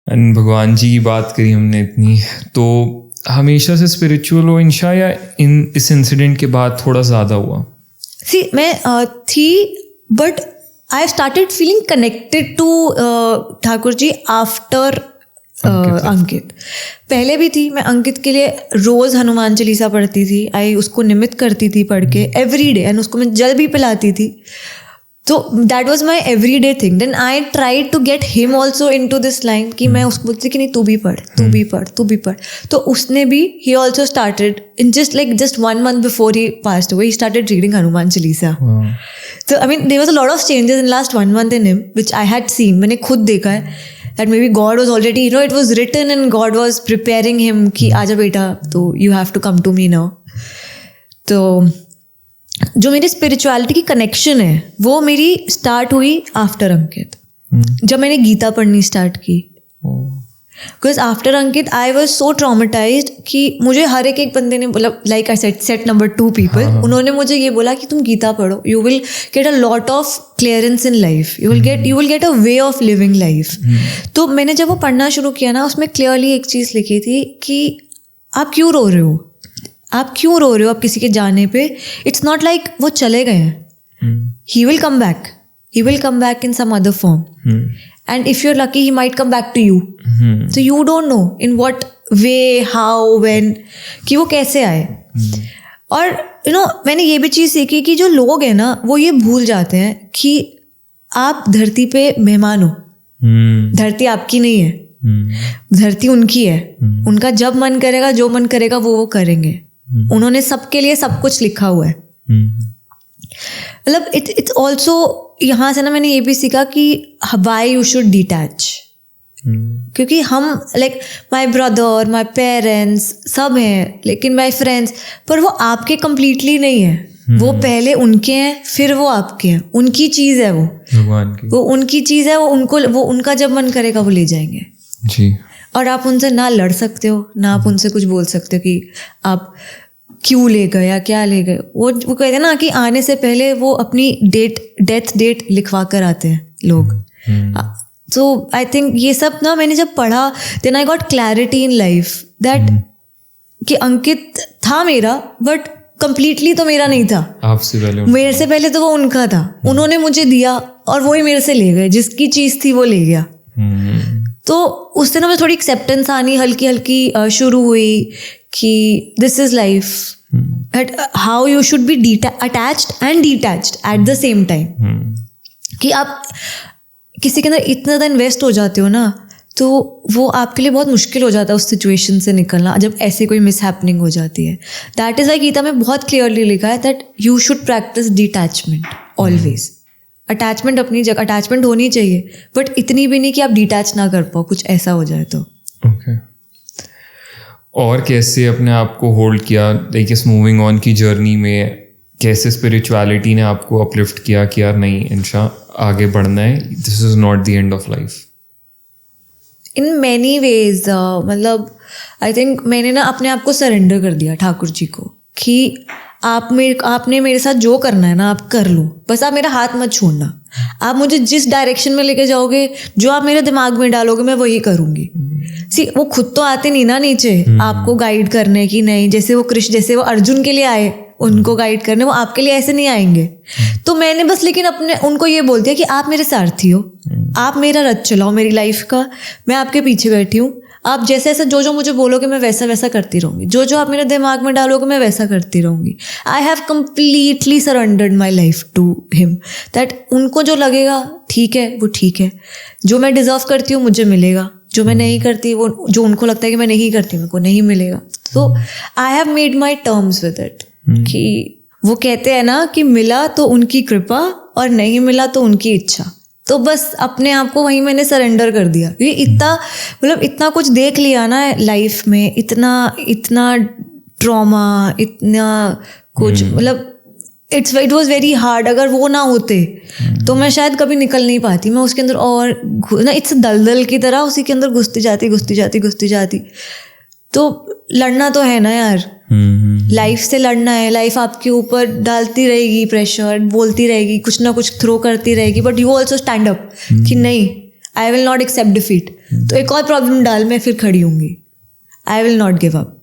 And भगवान जी की बात करी हमने इतनी, तो हमेशा से स्पिरिचुअल हो इंशा या इस इंसिडेंट के बाद थोड़ा ज़्यादा हुआ? सी मैं थी, but I started feeling connected to Thakur ji after Ankit. पहले भी थी, मैं अंकित के लिए रोज़ हनुमान चालीसा पढ़ती थी, आई उसको निमित्त करती थी पढ़ के एवरी डे, एंड उसको मैं जल भी पिलाती थी। तो that was my every day thing. Then I try to get him also into this line कि मैं उसको बोलती कि नहीं तू भी पढ़, तू भी पढ़, तू भी पढ़। तो उसने भी, he also started in just 1 month before he passed away, he started reading Hanuman Chalisa. तो I mean there was a lot of changes in last 1 month in him which I had seen, मैंने खुद देखा है that maybe God was already, it was written and God was preparing him कि आजा बेटा, तो you have to come to me now। तो जो मेरी स्पिरिचुअलिटी की कनेक्शन है वो मेरी स्टार्ट हुई आफ्टर अंकित, जब मैंने गीता पढ़नी स्टार्ट की। Because after Ankit I was so traumatised कि मुझे हर एक बंदे ने बोला, like I set number 2 people, उन्होंने मुझे ये बोला कि तुम गीता पढ़ो, you will get a lot of clearance in life, you will get a way of living life. तो मैंने जब वो पढ़ना शुरू किया ना, उसमें क्लियरली एक चीज़ लिखी थी कि आप क्यों रो रहे हो, आप क्यों रो रहे हो आप किसी के जाने पे। इट्स नॉट लाइक वो चले गए हैं, he will come back in some other form, and if you're lucky he might come back to you। So you don't know in what way, how, when, कि वो कैसे आए। और मैंने ये भी चीज़ सीखी कि जो लोग हैं ना वो ये भूल जाते हैं कि आप धरती पे मेहमान हो, धरती आपकी नहीं है, धरती उनकी है, उनका जब मन करेगा जो मन करेगा वो करेंगे, उन्होंने सबके लिए सब कुछ लिखा हुआ है। मतलब इट्स ऑल्सो, यहाँ से ना मैंने ये भी सीखा कि वाई यू शुड डिटैच, क्योंकि हम like my brother, my parents सब हैं, लेकिन माई फ्रेंड्स, पर वो आपके कंप्लीटली नहीं है, वो पहले उनके हैं फिर वो आपके हैं, उनकी चीज़ है वो, भगवान की वो उनकी चीज़ है, वो उनका जब मन करेगा वो ले जाएंगे जी। और आप उनसे ना लड़ सकते हो, ना आप उनसे कुछ बोल सकते हो कि आप क्यों ले गए या क्या ले गए। वो कहते हैं ना कि आने से पहले वो अपनी डेथ डेट लिखवा कर आते हैं लोग। सो आई थिंक ये सब ना मैंने जब पढ़ा, then I got clarity in life that कि अंकित था मेरा, बट कंप्लीटली तो मेरा नहीं था, आपसे पहले, मेरे से पहले तो वो उनका था, उन्होंने मुझे दिया और वो ही मेरे से ले गए, जिसकी चीज़ थी वो ले गया। तो उससे ना मुझे थोड़ी एक्सेप्टेंस आनी हल्की हल्की शुरू हुई कि this is life, at how you should be attached and detached at the same time. कि आप किसी के अंदर इतना ज़्यादा इन्वेस्ट हो जाते हो ना, तो वो आपके लिए बहुत मुश्किल हो जाता है उस सिचुएशन से निकलना, जब ऐसे कोई मिस हैपनिंग हो जाती है। दैट इज़ वाई गीता में बहुत क्लियरली लिखा है that you should practice detachment always. Attachment अपनी जगह, अटैचमेंट होनी चाहिए, बट इतनी भी नहीं कि आप डिटैच ना कर पाओ, कुछ ऐसा हो जाए तो। ओके। और कैसे अपने आप को होल्ड किया, लाइक इस मूविंग ऑन की जर्नी में कैसे स्पिरिचुअलिटी ने आपको अपलिफ्ट किया कि यार नहीं इंशा आगे बढ़ना है, this is not the end of life? In many ways, मतलब आई थिंक मैंने ना अपने आप को सरेंडर कर दिया ठाकुर जी को कि आपने मेरे साथ जो करना है ना आप कर लो, बस आप मेरा हाथ मत छोड़ना, आप मुझे जिस डायरेक्शन में लेके जाओगे, जो आप मेरे दिमाग में डालोगे मैं वही करूँगी। सी वो खुद तो आते नहीं ना नीचे आपको गाइड करने की, नहीं जैसे वो कृष्ण, जैसे वो अर्जुन के लिए आए उनको गाइड करने, वो आपके लिए ऐसे नहीं आएंगे। तो मैंने बस लेकिन अपने उनको ये बोल दिया कि आप मेरे सारथी हो, आप मेरा रथ चलाओ मेरी लाइफ का, मैं आपके पीछे बैठी हूँ, आप जैसे ऐसा जो मुझे बोलोगे मैं वैसा वैसा करती रहूँगी, जो आप मेरे दिमाग में डालोगे मैं वैसा करती रहूँगी। I have completely surrendered my life to him, that उनको जो लगेगा ठीक है वो ठीक है, जो मैं डिज़र्व करती हूँ मुझे मिलेगा, जो मैं नहीं करती, वो जो उनको लगता है कि मैं नहीं करती मेरे को नहीं मिलेगा। तो I have made my terms with it कि वो कहते हैं ना कि मिला तो उनकी कृपा और नहीं मिला तो उनकी इच्छा। तो बस अपने आप को वहीं मैंने सरेंडर कर दिया, क्योंकि इतना कुछ देख लिया ना लाइफ में, इतना ट्रॉमा, इतना कुछ, मतलब इट वॉज वेरी हार्ड। अगर वो ना होते तो मैं शायद कभी निकल नहीं पाती, मैं उसके अंदर और ना इट्स दलदल की तरह उसी के अंदर घुसती जाती। तो लड़ना तो है ना यार, लाइफ से लड़ना है, लाइफ आपके ऊपर डालती रहेगी प्रेशर, बोलती रहेगी, कुछ ना कुछ थ्रो करती रहेगी, but you also stand up कि नहीं, I will not accept defeat. तो एक और प्रॉब्लम डाल, मैं फिर खड़ी होंगी। I will not give up.